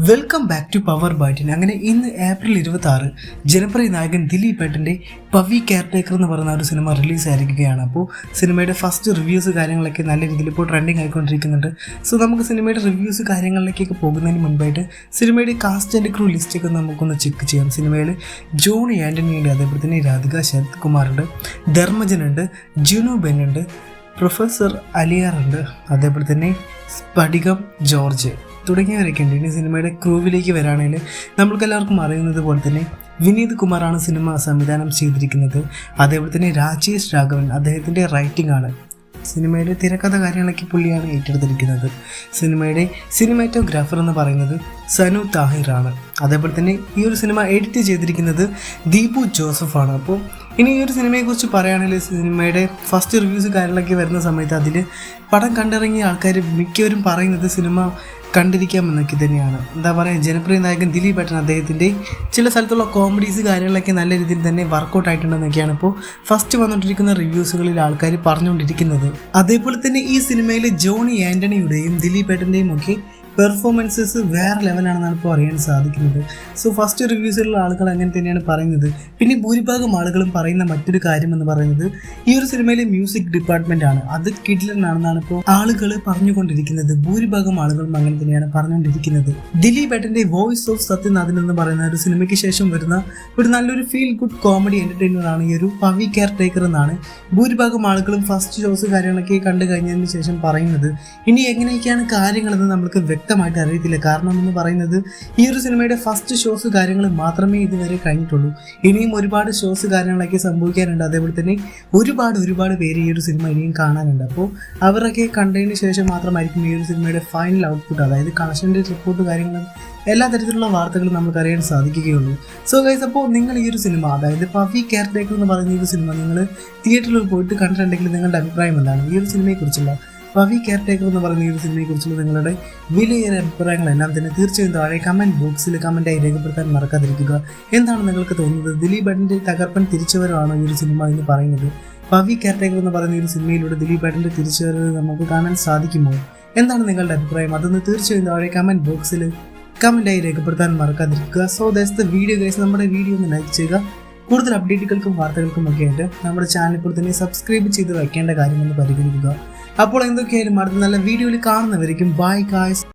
Welcome back to power ബൈറ്റിൻ. അങ്ങനെ ഇന്ന് ഏപ്രിൽ 26 ജനപ്രിയ നായകൻ ദിലീപ് ഏട്ടൻ്റെ പവി കെയർടേക്കർ എന്ന് പറയുന്ന ഒരു സിനിമ റിലീസായിരിക്കുകയാണ്. അപ്പോൾ സിനിമയുടെ ഫസ്റ്റ് റിവ്യൂസ് കാര്യങ്ങളൊക്കെ നല്ല രീതിയിൽ ഇപ്പോൾ ട്രെൻഡിങ് ആയിക്കൊണ്ടിരിക്കുന്നുണ്ട്. സോ നമുക്ക് സിനിമയുടെ റിവ്യൂസ് കാര്യങ്ങളിലേക്കൊക്കെ പോകുന്നതിന് മുൻപായിട്ട് സിനിമയുടെ കാസ്റ്റ് ആൻഡ് ക്രൂ ലിസ്റ്റൊക്കെ നമുക്കൊന്ന് ചെക്ക് ചെയ്യാം. സിനിമയിൽ ജോണി ആൻ്റണി ഉണ്ട്, അതേപോലെ തന്നെ രാധിക ശരത് കുമാറുണ്ട്, ധർമ്മജനുണ്ട്, ജിനു ബെന്നുണ്ട്, പ്രൊഫസർ അലിയാറുണ്ട്, അതേപോലെ തന്നെ സ്ഫടികം ജോർജ് തുടങ്ങിയവരൊക്കെ ഉണ്ട്. ഇനി സിനിമയുടെ ക്രൂവിലേക്ക് വരാണെങ്കിൽ നമ്മൾക്കെല്ലാവർക്കും അറിയുന്നത് പോലെ തന്നെ വിനീത് കുമാറാണ് സിനിമ സംവിധാനം ചെയ്തിരിക്കുന്നത്. അതേപോലെ തന്നെ രാജേഷ് രാഘവൻ അദ്ദേഹത്തിൻ്റെ റൈറ്റിംഗ് ആണ്. സിനിമയുടെ തിരക്കഥ കാര്യങ്ങളൊക്കെ പുള്ളിയാണ് ഏറ്റെടുത്തിരിക്കുന്നത്. സിനിമയുടെ സിനിമാറ്റോഗ്രാഫർ എന്ന് പറയുന്നത് സനു താഹിറാണ്. അതേപോലെ തന്നെ ഈ ഒരു സിനിമ എഡിറ്റ് ചെയ്തിരിക്കുന്നത് ദീപു ജോസഫാണ്. അപ്പോൾ ഇനി ഈ ഒരു സിനിമയെക്കുറിച്ച് പറയുകയാണെങ്കിൽ സിനിമയുടെ ഫസ്റ്റ് റിവ്യൂസ് കാര്യങ്ങളൊക്കെ വരുന്ന സമയത്ത് അതിൽ പടം കണ്ടിറങ്ങിയ ആൾക്കാർ മിക്കവരും പറയുന്നത് സിനിമ കണ്ടിരിക്കാമെന്നൊക്കെ തന്നെയാണ്. എന്താ പറയുക, ജനപ്രിയ നായകൻ ദിലീപ് ഏട്ടൻ അദ്ദേഹത്തിൻ്റെ ചില സ്ഥലത്തുള്ള കോമഡീസ് കാര്യങ്ങളൊക്കെ നല്ല രീതിയിൽ തന്നെ വർക്കൗട്ട് ആയിട്ടുണ്ടെന്നൊക്കെയാണ് ഇപ്പോൾ ഫസ്റ്റ് വന്നുകൊണ്ടിരിക്കുന്ന റിവ്യൂസുകളിൽ ആൾക്കാർ പറഞ്ഞുകൊണ്ടിരിക്കുന്നത്. അതേപോലെ തന്നെ ഈ സിനിമയിൽ ജോണി ആൻ്റണിയുടെയും ദിലീപ് ഏട്ടൻ്റെയും ഒക്കെ പെർഫോമൻസസ് വേറെ ലെവലാണെന്നാണ് ഇപ്പോൾ അറിയാൻ സാധിക്കുന്നത്. സോ ഫസ്റ്റ് റിവ്യൂസിലുള്ള ആളുകൾ അങ്ങനെ തന്നെയാണ് പറയുന്നത്. പിന്നെ ഭൂരിഭാഗം ആളുകളും പറയുന്ന മറ്റൊരു കാര്യം എന്ന് പറയുന്നത് ഈ ഒരു സിനിമയിലെ മ്യൂസിക് ഡിപ്പാർട്ട്മെൻ്റ് ആണ്. അത് കിഡിലനാണെന്നാണ് ഇപ്പോൾ ആളുകൾ പറഞ്ഞുകൊണ്ടിരിക്കുന്നത്. ഭൂരിഭാഗം ആളുകളും അങ്ങനെ തന്നെയാണ് പറഞ്ഞുകൊണ്ടിരിക്കുന്നത്. ദിലീപ് ഏട്ടൻ്റെ വോയിസ് ഓഫ് സത്യനാഥൻ എന്ന് പറയുന്ന ഒരു സിനിമയ്ക്ക് ശേഷം വരുന്ന ഒരു നല്ലൊരു ഫീൽ ഗുഡ് കോമഡി എൻ്റർടൈനറാണ് ഈ ഒരു പവി കെയർടേക്കർ എന്നാണ് ഭൂരിഭാഗം ആളുകളും ഫസ്റ്റ് ഷോസ് കാര്യങ്ങളൊക്കെ കണ്ടു കഴിഞ്ഞതിന് ശേഷം പറയുന്നത്. ഇനി എങ്ങനെയൊക്കെയാണ് കാര്യങ്ങളെന്ന് നമുക്ക് വ്യക്തമായിട്ട് അറിയത്തില്ല. കാരണം എന്ന് പറയുന്നത് ഈ ഒരു സിനിമയുടെ ഫസ്റ്റ് ഷോസ് കാര്യങ്ങൾ മാത്രമേ ഇതുവരെ കഴിഞ്ഞിട്ടുള്ളൂ. ഇനിയും ഒരുപാട് ഷോസ് കാര്യങ്ങളൊക്കെ സംഭവിക്കാനുണ്ട്. അതേപോലെ തന്നെ ഒരുപാട് പേര് ഈ ഒരു സിനിമ ഇനിയും കാണാനുണ്ട്. അപ്പോൾ അവരൊക്കെ കണ്ടതിന് ശേഷം മാത്രമായിരിക്കും ഈ ഒരു സിനിമയുടെ ഫൈനൽ ഔട്ട്പുട്ട്, അതായത് കളക്ഷൻ്റെ റിപ്പോർട്ട് കാര്യങ്ങളും എല്ലാ തരത്തിലുള്ള വാർത്തകളും നമുക്ക് അറിയാൻ സാധിക്കുകയുള്ളൂ. സോ ഗൈസ്, അപ്പോൾ നിങ്ങൾ ഈ ഒരു സിനിമ, അതായത് പവി കെയർടേക്കർ എന്ന് പറയുന്ന ഈ ഒരു സിനിമ നിങ്ങൾ തിയേറ്ററിൽ പോയിട്ട് കണ്ടിട്ടുണ്ടെങ്കിൽ നിങ്ങളുടെ അഭിപ്രായം എന്താണ്? ഈ ഒരു സിനിമയെക്കുറിച്ചുള്ള പവി കെയർടേക്കർ എന്ന് പറയുന്ന ഈ ഒരു സിനിമയെക്കുറിച്ചുള്ള നിങ്ങളുടെ വിലയേറിയ അഭിപ്രായങ്ങളെല്ലാം തന്നെ തീർച്ചയായും താഴെ കമൻറ്റ് ബോക്സിൽ കമൻറ്റായി രേഖപ്പെടുത്താൻ മറക്കാതിരിക്കുക. എന്താണ് നിങ്ങൾക്ക് തോന്നുന്നത്? ദിലീപ് ഏട്ടൻ്റെ തകർപ്പൻ തിരിച്ചുവരവാണോ ഈ ഒരു സിനിമ എന്ന് പറയുന്നത്? പവി കെയർടേക്കർ എന്ന് പറയുന്ന ഈ ഒരു സിനിമയിലൂടെ ദിലീപ് ഏട്ടൻ്റെ തിരിച്ചുവരവ് നമുക്ക് കാണാൻ സാധിക്കുമോ? എന്താണ് നിങ്ങളുടെ അഭിപ്രായം? അതൊന്ന് തീർച്ചയായും താഴെ കമൻറ്റ് ബോക്സിൽ കമൻറ്റായി രേഖപ്പെടുത്താൻ മറക്കാതിരിക്കുക. So that's the video guys. നമ്മുടെ വീഡിയോ ഒന്ന് ലൈക്ക് ചെയ്യുക. കൂടുതൽ അപ്ഡേറ്റുകൾക്കും വാർത്തകൾക്കും ഒക്കെ ആയിട്ട് നമ്മുടെ ചാനൽ ഇപ്പോൾ തന്നെ സബ്സ്ക്രൈബ് ചെയ്ത് വയ്ക്കേണ്ട കാര്യമെന്ന് പരിഗണിക്കുക. അപ്പോൾ എന്തൊക്കെയായാലും അടുത്ത നല്ല വീഡിയോയിൽ കാണുന്നവരേക്കും ബൈ ഗായ്സ്.